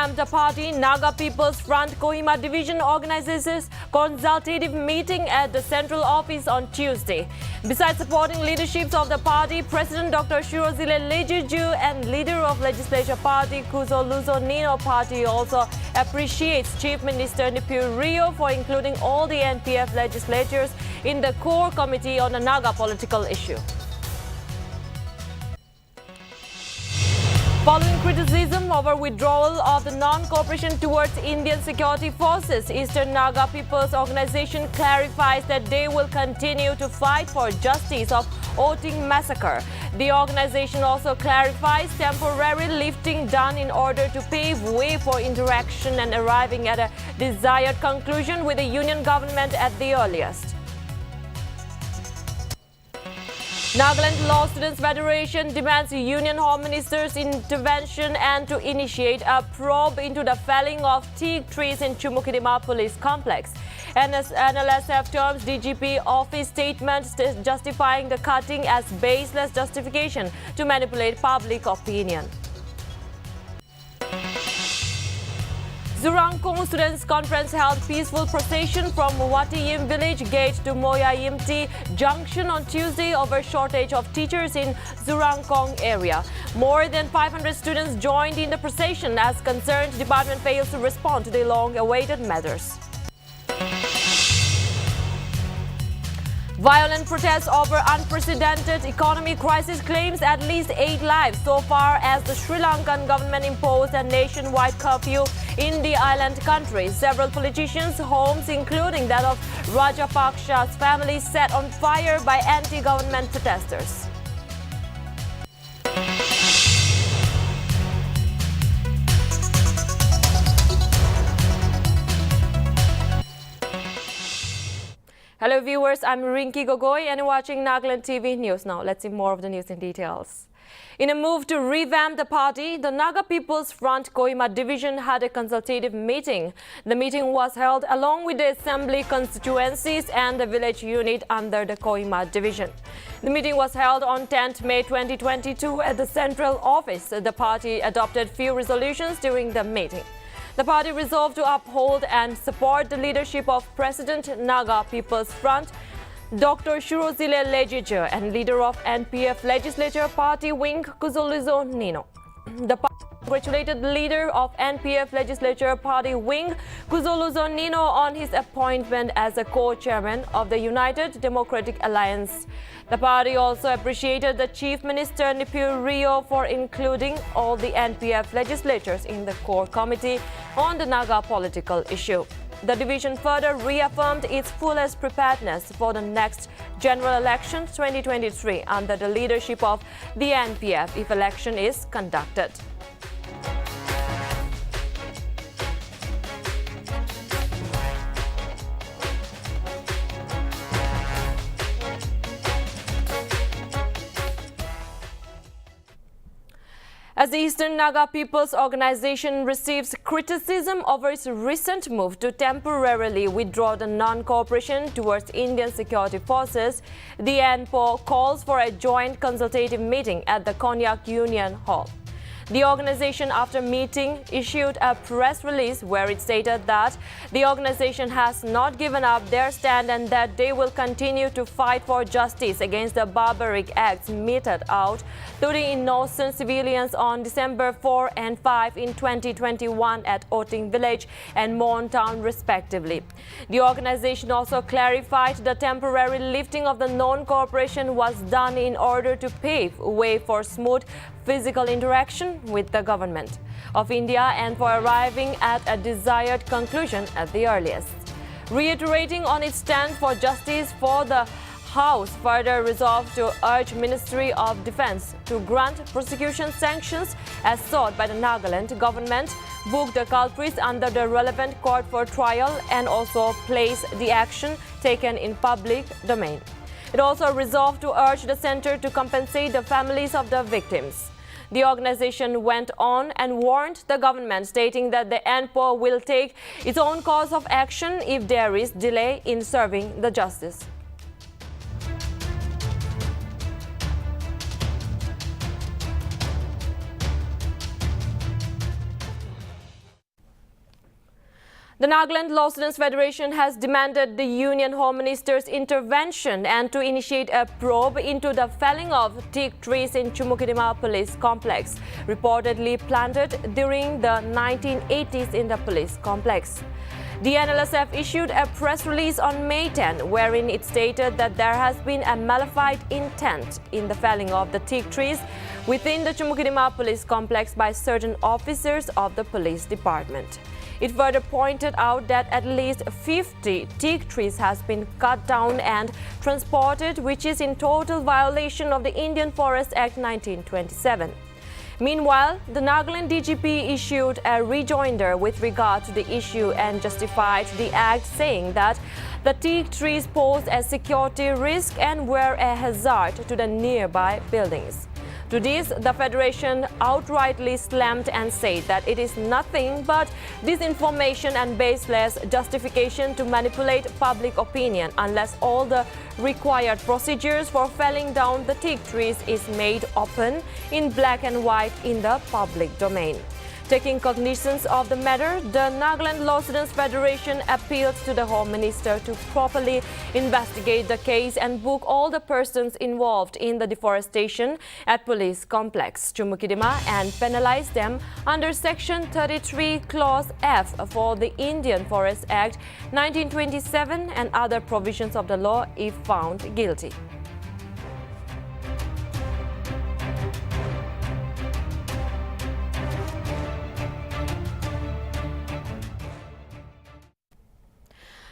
revamped party, Naga People's Front Kohima Division organizes a consultative meeting at the central office on Tuesday. Besides supporting leaderships of the party, President Dr. Shirozile Lejiju and leader of Legislature Party Kuzoluzo Nino Party also appreciates Chief Minister Nltv Rio for including all the NPF legislators in the core committee on the Naga political issue. Following criticism over withdrawal of the non-cooperation towards Indian security forces, Eastern Naga People's Organization clarifies that they will continue to fight for justice of Oting massacre. The organization also clarifies temporary lifting done in order to pave way for interaction and arriving at a desired conclusion with the union government at the earliest. Nagaland Law Students Federation demands Union Home Minister's intervention and to initiate a probe into the felling of teak trees in Chumukidima Police Complex. NLSF terms DGP office statement justifying the cutting as baseless justification to manipulate public opinion. Zurangkong Students' Conference held peaceful procession from Watiyim Village Gate to Moyayimti Junction on Tuesday over shortage of teachers in Zurangkong area. More than 500 students joined in the procession as concerned department fails to respond to the long-awaited measures. Violent protests over unprecedented economic crisis claims at least 8 lives so far as the Sri Lankan government imposed a nationwide curfew in the island country. Several politicians' homes, including that of Rajapaksa's family, set on fire by anti-government protesters. Hello viewers, I'm Rinki Gogoi and you're watching Nagaland TV News now. Let's see more of the news in details. In a move to revamp the party, the Naga People's Front Kohima Division had a consultative meeting. The meeting was held along with the assembly constituencies and the village unit under the Kohima Division. The meeting was held on 10th May 2022 at the central office. The party adopted few resolutions during the meeting. The party resolved to uphold and support the leadership of President Naga People's Front, Dr. Shirozile Lejiju, and leader of NPF Legislature Party Wing Kuzoluzo Nino. The party congratulated the leader of NPF Legislature Party Wing Kuzoluzo Nino on his appointment as a co-chairman of the United Democratic Alliance. The party also appreciated the Chief Minister Nltv Rio for including all the NPF legislators in the core committee on the Naga political issue. The division further reaffirmed its fullest preparedness for the next general election 2023 under the leadership of the NPF if election is conducted. As the Eastern Naga People's Organization receives criticism over its recent move to temporarily withdraw the non-cooperation towards Indian security forces, the NPO calls for a joint consultative meeting at the Konyak Union Hall. The organization, after meeting, issued a press release where it stated that the organization has not given up their stand and that they will continue to fight for justice against the barbaric acts meted out to the innocent civilians on December 4 and 5 in 2021 at Oting Village and Mon Town respectively. The organization also clarified the temporary lifting of the non-cooperation was done in order to pave way for smooth physical interaction with the government of India and for arriving at a desired conclusion at the earliest. Reiterating on its stand for justice, for the House further resolved to urge Ministry of Defence to grant prosecution sanctions as sought by the Nagaland government, book the culprits under the relevant court for trial and also place the action taken in public domain. It also resolved to urge the centre to compensate the families of the victims. The organization went on and warned the government, stating that the NPO will take its own course of action if there is delay in serving the justice. The Nagaland Law Students Federation has demanded the Union Home Minister's intervention and to initiate a probe into the felling of teak trees in Chumukidima Police Complex, reportedly planted during the 1980s in the police complex. The NLSF issued a press release on May 10, wherein it stated that there has been a malefied intent in the felling of the teak trees within the Chumukidima Police Complex by certain officers of the police department. It further pointed out that at least 50 teak trees has been cut down and transported, which is in total violation of the Indian Forest Act 1927. Meanwhile, the Nagaland DGP issued a rejoinder with regard to the issue and justified the act, saying that the teak trees pose a security risk and were a hazard to the nearby buildings. To this, the Federation outrightly slammed and said that it is nothing but disinformation and baseless justification to manipulate public opinion unless all the required procedures for felling down the teak trees is made open in black and white in the public domain. Taking cognizance of the matter, the Nagaland Law Students Federation appealed to the Home Minister to properly investigate the case and book all the persons involved in the deforestation at police complex Chumukidima and penalize them under Section 33 Clause F for the Indian Forest Act 1927 and other provisions of the law if found guilty.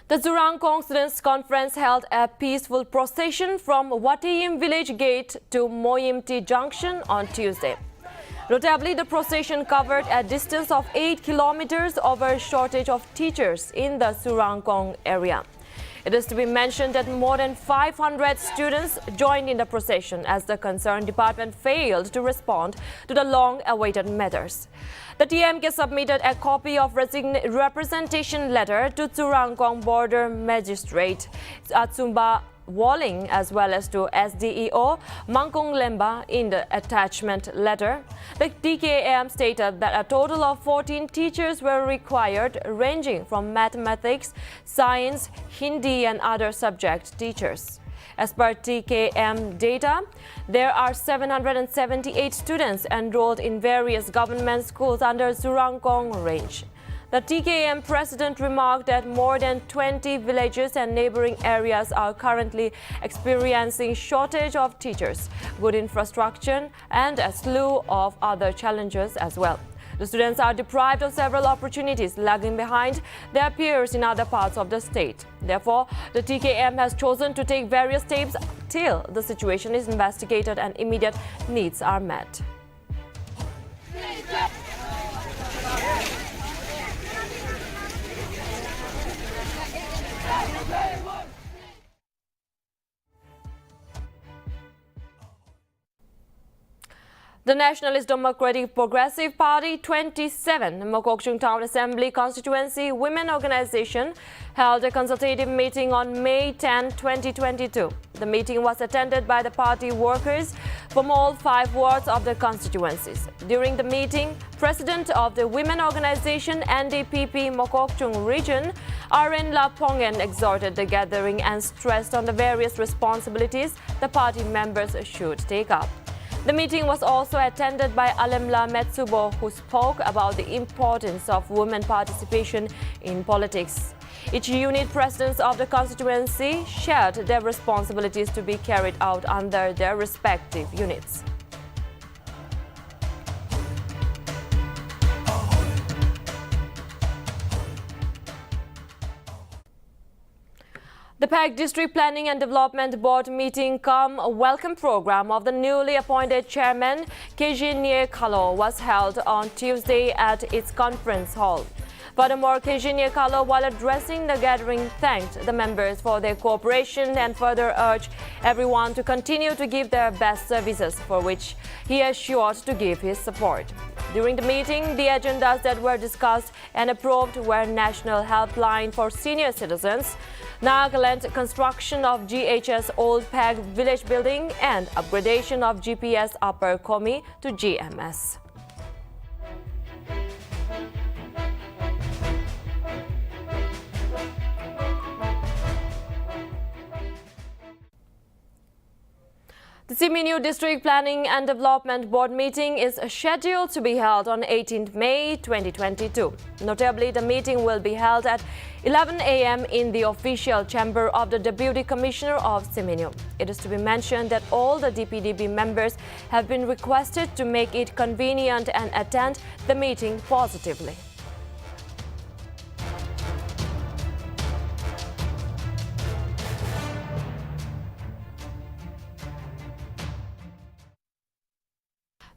The Zurangkong Students' Conference held a peaceful procession from Watiyim Village Gate to Moyimti Junction on Tuesday. Notably, the procession covered a distance of 8 kilometers over a shortage of teachers in the Zurangkong area. It is to be mentioned that more than 500 students joined in the procession as the concerned department failed to respond to the long-awaited matters. The TMK submitted a copy of representation letter to Zurangkong Border Magistrate Atsumba Walling as well as to SDEO Mangkong Lemba. In the attachment letter, the TKM stated that a total of 14 teachers were required, ranging from mathematics, science, Hindi and other subject teachers. As per TKM data, there are 778 students enrolled in various government schools under Zurangkong range. The TKM president remarked that more than 20 villages and neighboring areas are currently experiencing shortage of teachers, good infrastructure and a slew of other challenges as well. The students are deprived of several opportunities, lagging behind their peers in other parts of the state. Therefore, the TKM has chosen to take various steps till the situation is investigated and immediate needs are met. The Nationalist Democratic Progressive Party 27 Mokokchung Town Assembly Constituency Women Organization held a consultative meeting on May 10, 2022. The meeting was attended by the party workers from all 5 wards of the constituencies. During the meeting, President of the Women Organization NDPP Mokokchung Region, RN Lapongen, exhorted the gathering and stressed on the various responsibilities the party members should take up. The meeting was also attended by Alemla Metsubo, who spoke about the importance of women participation in politics. Each unit presidents of the constituency shared their responsibilities to be carried out under their respective units. The PAC District Planning and Development Board meeting cum a welcome program of the newly appointed chairman, Kejinye Kalo, was held on Tuesday at its conference hall. Furthermore, Kejinye Kalo, while addressing the gathering, thanked the members for their cooperation and further urged everyone to continue to give their best services, for which he assured to give his support. During the meeting, the agendas that were discussed and approved were National Helpline for Senior Citizens, Nagaland construction of GHS Old Peg Village Building and upgradation of GPS Upper Komi to GMS. The Seminyu District Planning and Development Board meeting is scheduled to be held on 18th May 2022. Notably, the meeting will be held at 11 a.m. in the official chamber of the Deputy Commissioner of Seminyu. It is to be mentioned that all the DPDB members have been requested to make it convenient and attend the meeting positively.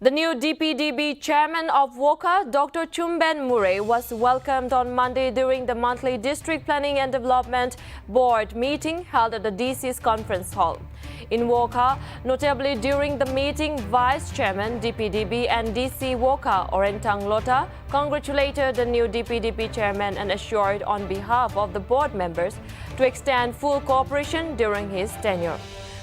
The new DPDB chairman of Woka, Dr. Chumben Murray, was welcomed on Monday during the monthly District Planning and Development Board meeting held at the DC's conference hall. In Woka, notably during the meeting, Vice Chairman DPDB and DC Woka, Orentang Lota, congratulated the new DPDB chairman and assured on behalf of the board members to extend full cooperation during his tenure.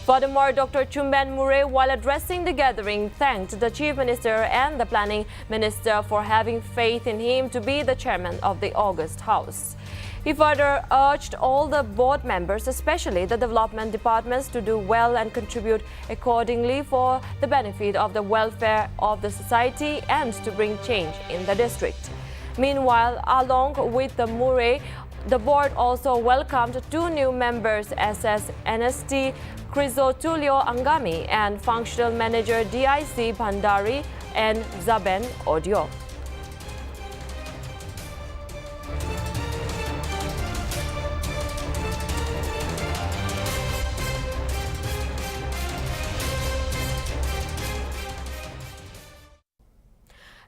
Furthermore, Dr. Chumben Murray, while addressing the gathering, thanked the Chief Minister and the Planning Minister for having faith in him to be the chairman of the August House. He further urged all the board members, especially the development departments, to do well and contribute accordingly for the benefit of the welfare of the society and to bring change in the district. Meanwhile, along with the Murray, the board also welcomed two new members, SS NST Crisotulio Angami and Functional Manager DIC Bhandari and Zaben Odio.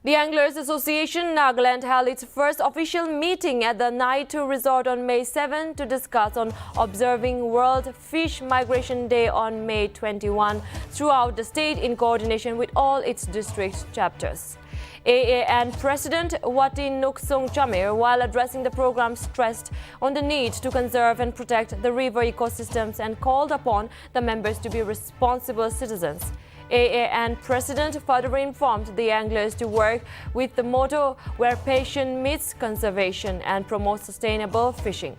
The Anglers Association Nagaland held its first official meeting at the Nltv Resort on May 7 to discuss on observing World Fish Migration Day on May 21 throughout the state in coordination with all its district chapters. AAN President Wati Nuksung Chamir, while addressing the program, stressed on the need to conserve and protect the river ecosystems and called upon the members to be responsible citizens. AAN President further informed the anglers to work with the motto where passion meets conservation and promote sustainable fishing.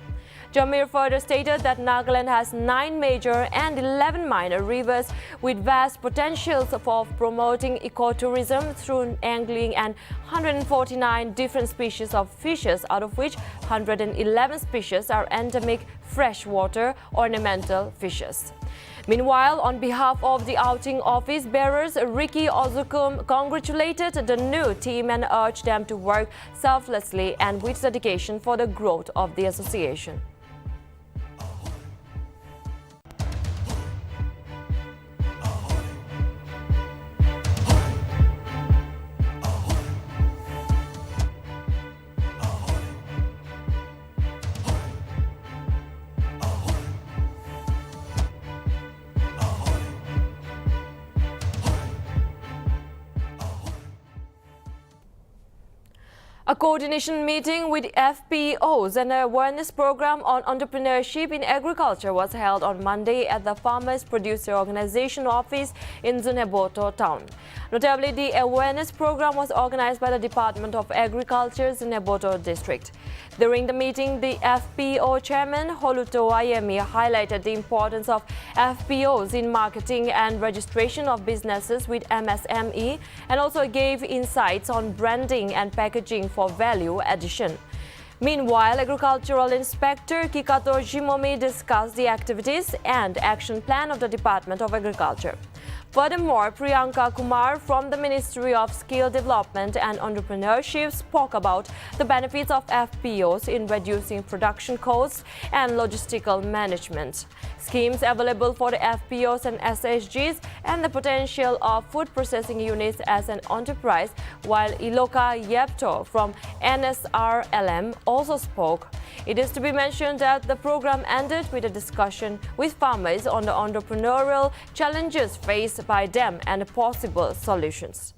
Jamir further stated that Nagaland has 9 major and 11 minor rivers with vast potentials for promoting ecotourism through angling and 149 different species of fishes, out of which 111 species are endemic freshwater ornamental fishes. Meanwhile, on behalf of the outing office bearers, Ricky Ozukum congratulated the new team and urged them to work selflessly and with dedication for the growth of the association. A coordination meeting with FPOs and an awareness program on entrepreneurship in agriculture was held on Monday at the Farmers Producer Organization office in Zunheboto town. Notably, the awareness program was organized by the Department of Agriculture, Zunheboto district. During the meeting, the FPO chairman, Holuto Ayemi, highlighted the importance of FPOs in marketing and registration of businesses with MSME and also gave insights on branding and packaging for value addition. Meanwhile, Agricultural Inspector Kikato Jimomi discussed the activities and action plan of the Department of Agriculture. Furthermore, Priyanka Kumar from the Ministry of Skill Development and Entrepreneurship spoke about the benefits of FPOs in reducing production costs and logistical management, schemes available for the FPOs and SHGs, and the potential of food processing units as an enterprise, while Iloka Yepto from NSRLM also spoke. It is to be mentioned that the program ended with a discussion with farmers on the entrepreneurial challenges faced by them and possible solutions.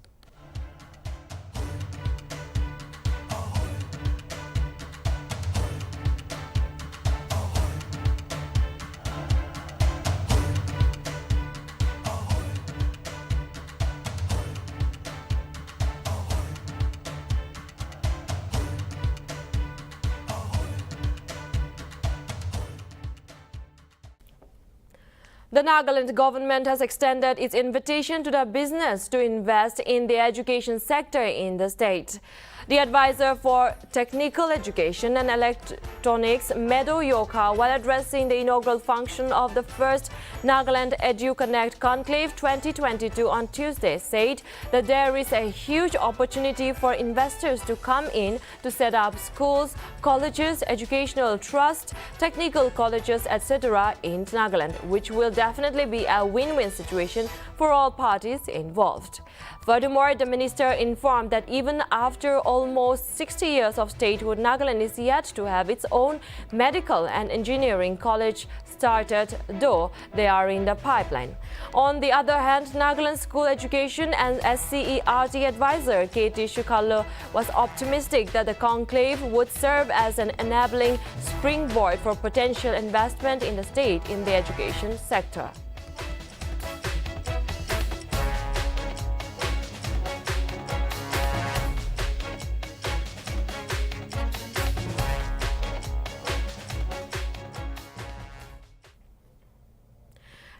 The Nagaland government has extended its invitation to the business to invest in the education sector in the state. The advisor for technical education and electronics, Meadow Yoka, while addressing the inaugural function of the first Nagaland EduConnect Conclave 2022 on Tuesday, said that there is a huge opportunity for investors to come in to set up schools, colleges, educational trusts, technical colleges, etc. in Nagaland, which will definitely be a win-win situation for all parties involved. Furthermore, the minister informed that even after almost 60 years of statehood, Nagaland is yet to have its own medical and engineering college started, though they are in the pipeline. On the other hand, Nagaland School Education and SCERT advisor K.T. Shukallo was optimistic that the conclave would serve as an enabling springboard for potential investment in the state in the education sector.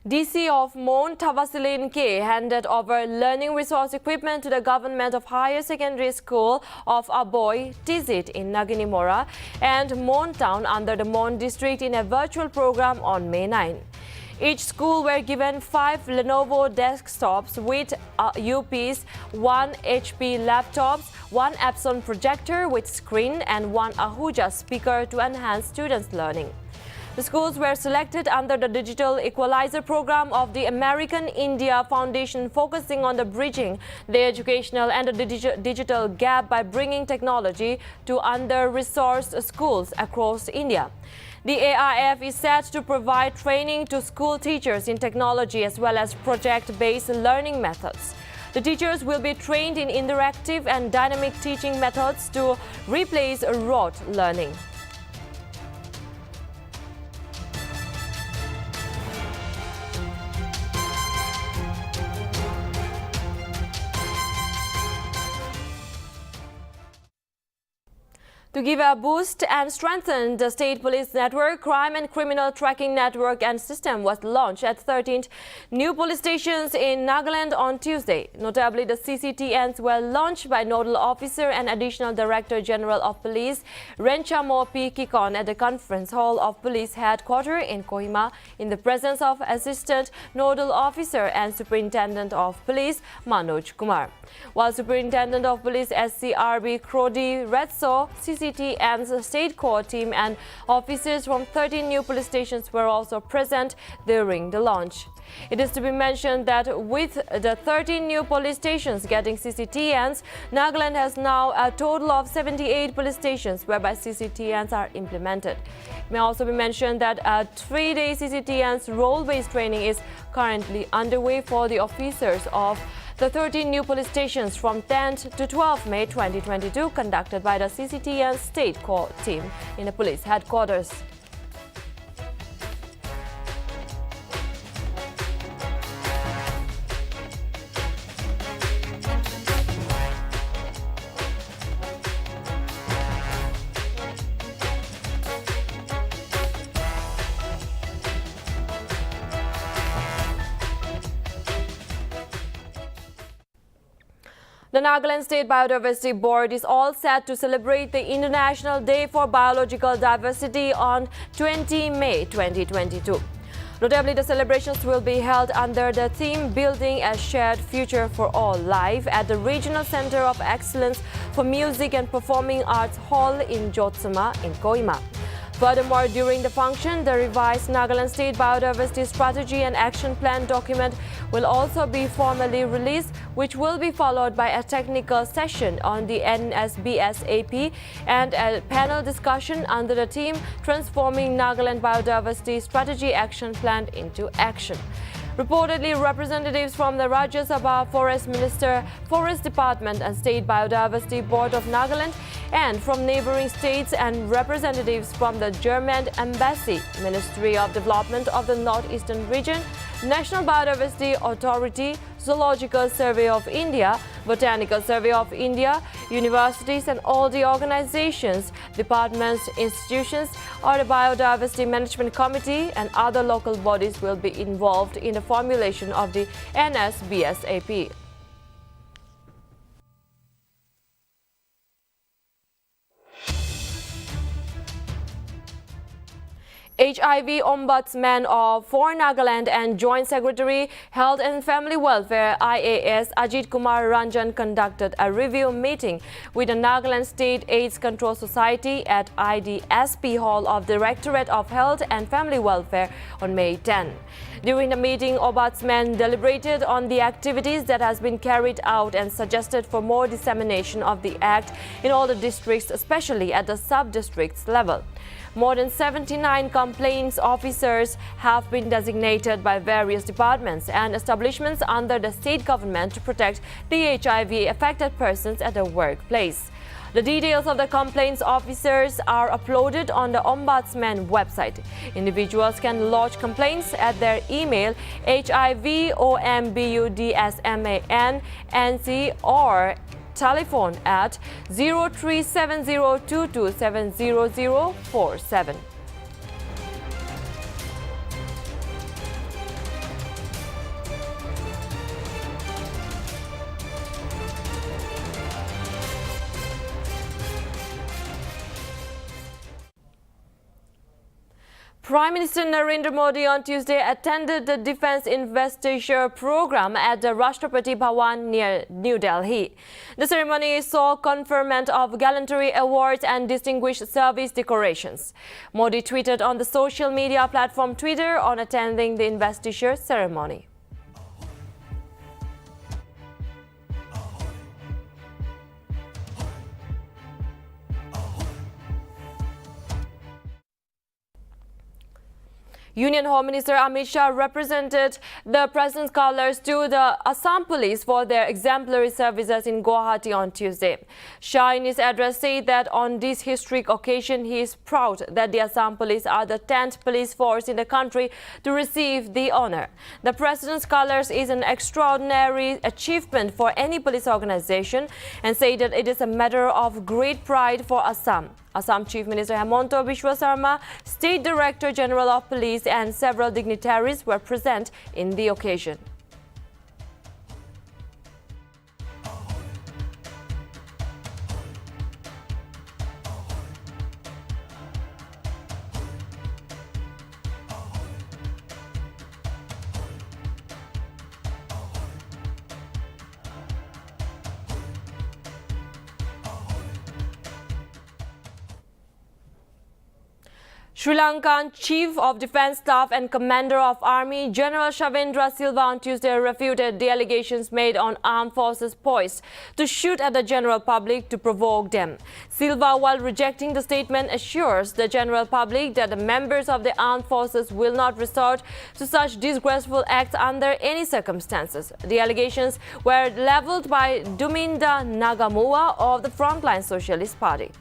DC of Mon Tavasilin K handed over learning resource equipment to the government of Higher Secondary School of Aboy, Tizit in Naginimora and Mon Town under the Mon district in a virtual program on May 9. Each school were given 5 Lenovo desktops with UPs, 1 HP laptops, 1 Epson projector with screen and 1 Ahuja speaker to enhance students' learning. The schools were selected under the Digital Equalizer program of the American India Foundation, focusing on the bridging the educational and the digital gap by bringing technology to under-resourced schools across India. The AIF is set to provide training to school teachers in technology as well as project-based learning methods. The teachers will be trained in interactive and dynamic teaching methods to replace rote learning. To give a boost and strengthen the state police network, crime and criminal tracking network and system was launched at 13th new police stations in Nagaland on Tuesday. Notably, the CCTNs were launched by Nodal Officer and Additional Director General of Police Renchamo P. Kikon at the Conference Hall of Police Headquarters in Kohima in the presence of Assistant Nodal Officer and Superintendent of Police Manoj Kumar. While Superintendent of Police SCRB Krodi Redso, CCTN's state core team and officers from 13 new police stations were also present during the launch. It is to be mentioned that with the 13 new police stations getting CCTNs, Nagaland has now a total of 78 police stations whereby CCTNs are implemented. It may also be mentioned that a 3-day CCTNs role-based training is currently underway for the officers of the 13 new police stations from 10th to 12th May 2022, conducted by the CCTN State Core Team in the police headquarters. The Nagaland State Biodiversity Board is all set to celebrate the International Day for Biological Diversity on 20 May 2022. Notably, the celebrations will be held under the theme Building a Shared Future for All Life at the Regional Center of Excellence for Music and Performing Arts Hall in Jotsama in Kohima. Furthermore, during the function, the revised Nagaland State Biodiversity Strategy and Action Plan document will also be formally released, which will be followed by a technical session on the NSBSAP and a panel discussion under the theme Transforming Nagaland Biodiversity Strategy Action Plan into Action. Reportedly, representatives from the Rajya Sabha Forest Minister, Forest Department and State Biodiversity Board of Nagaland and from neighboring states and representatives from the German Embassy, Ministry of Development of the Northeastern Region, National Biodiversity Authority, Zoological Survey of India, Botanical Survey of India, universities and all the organizations departments, institutions, or the Biodiversity Management Committee and other local bodies will be involved in the formulation of the NSBSAP. HIV Ombudsman for Nagaland and Joint Secretary, Health and Family Welfare IAS Ajit Kumar Ranjan conducted a review meeting with the Nagaland State AIDS Control Society at IDSP Hall of Directorate of Health and Family Welfare on May 10. During the meeting, Ombudsman deliberated on the activities that has been carried out and suggested for more dissemination of the Act in all the districts, especially at the sub-districts level. More than 79 complaints officers have been designated by various departments and establishments under the state government to protect the HIV-affected persons at the workplace. The details of the complaints officers are uploaded on the Ombudsman website. Individuals can lodge complaints at their email hivombudSMAN@NC or telephone at 037022700047. Prime Minister Narendra Modi on Tuesday attended the Defence Investiture program at the Rashtrapati Bhawan near New Delhi. The ceremony saw conferment of gallantry awards and distinguished service decorations. Modi tweeted on the social media platform Twitter on attending the investiture ceremony. Union Home Minister Amit Shah represented the President's colours to the Assam Police for their exemplary services in Guwahati on Tuesday. Shah in his address said that on this historic occasion he is proud that the Assam Police are the 10th police force in the country to receive the honour. The President's colours is an extraordinary achievement for any police organisation and said that it is a matter of great pride for Assam. Assam Chief Minister Hemonto Biswa Sarma, State Director General of Police and several dignitaries were present in the occasion. Sri Lankan Chief of Defence Staff and Commander of Army General Shavendra Silva on Tuesday refuted the allegations made on armed forces poised to shoot at the general public to provoke them. Silva, while rejecting the statement, assures the general public that the members of the armed forces will not resort to such disgraceful acts under any circumstances. The allegations were levelled by Duminda Nagamua of the Frontline Socialist Party.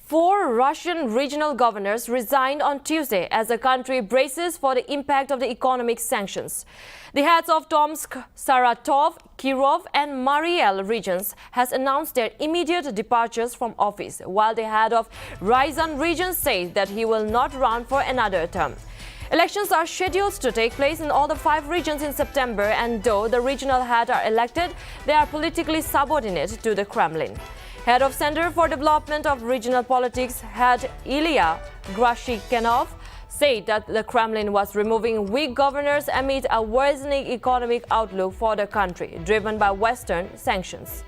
Four Russian regional governors resigned on Tuesday as the country braces for the impact of the economic sanctions. The heads of Tomsk, Saratov, Kirov and Mariel regions has announced their immediate departures from office, while the head of Ryazan region says that he will not run for another term. Elections are scheduled to take place in all the 5 regions in September, and though the regional heads are elected, they are politically subordinate to the Kremlin. Head of Center for Development of Regional Politics, Head Ilya Grashikenov, said that the Kremlin was removing weak governors amid a worsening economic outlook for the country, driven by Western sanctions.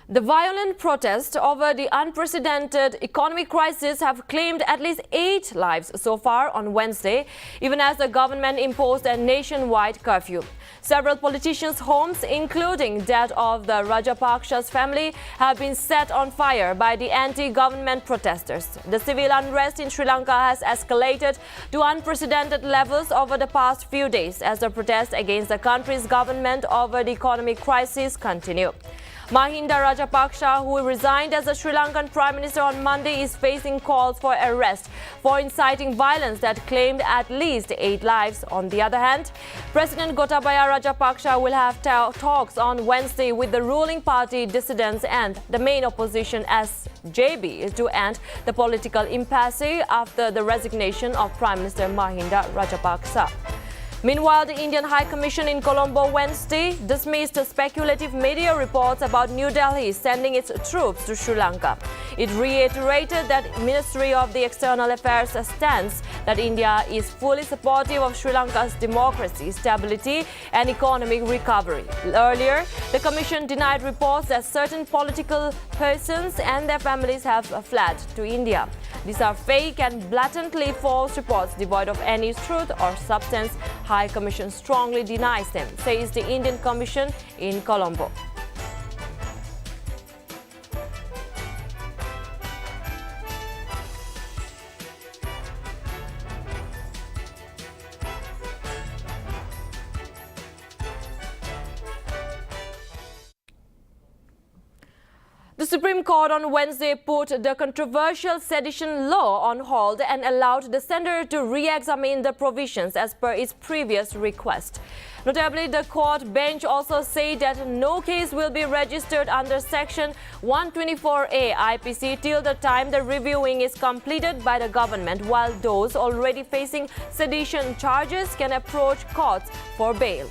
The violent protests over the unprecedented economic crisis have claimed at least 8 lives so far on Wednesday, even as the government imposed a nationwide curfew. Several politicians' homes, including that of the Rajapaksa's family, have been set on fire by the anti-government protesters. The civil unrest in Sri Lanka has escalated to unprecedented levels over the past few days as the protests against the country's government over the economic crisis continue. Mahinda Rajapaksa, who resigned as the Sri Lankan Prime Minister on Monday, is facing calls for arrest for inciting violence that claimed at least 8 lives. On the other hand, President Gotabaya Rajapaksa will have talks on Wednesday with the ruling party dissidents and the main opposition SJB to end the political impasse after the resignation of Prime Minister Mahinda Rajapaksa. Meanwhile, the Indian High Commission in Colombo Wednesday dismissed speculative media reports about New Delhi sending its troops to Sri Lanka. It reiterated that Ministry of the External Affairs stance that India is fully supportive of Sri Lanka's democracy, stability and economic recovery. Earlier, the Commission denied reports that certain political persons and their families have fled to India. These are fake and blatantly false reports devoid of any truth or substance. High Commission strongly denies them, says the Indian Commission in Colombo. The Supreme Court on Wednesday put the controversial sedition law on hold and allowed the center to re-examine the provisions as per its previous request. Notably, the court bench also said that no case will be registered under Section 124A IPC till the time the reviewing is completed by the government, while those already facing sedition charges can approach courts for bail.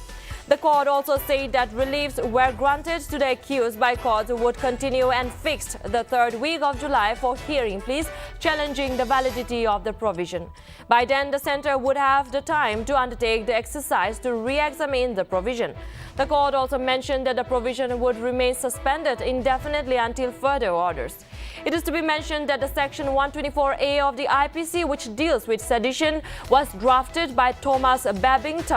The court also said that reliefs were granted to the accused by courts would continue and fixed the 3rd week of July for hearing pleas challenging the validity of the provision. By then, the center would have the time to undertake the exercise to re-examine the provision. The court also mentioned that the provision would remain suspended indefinitely until further orders. It is to be mentioned that the Section 124A of the IPC, which deals with sedition, was drafted by Thomas Babington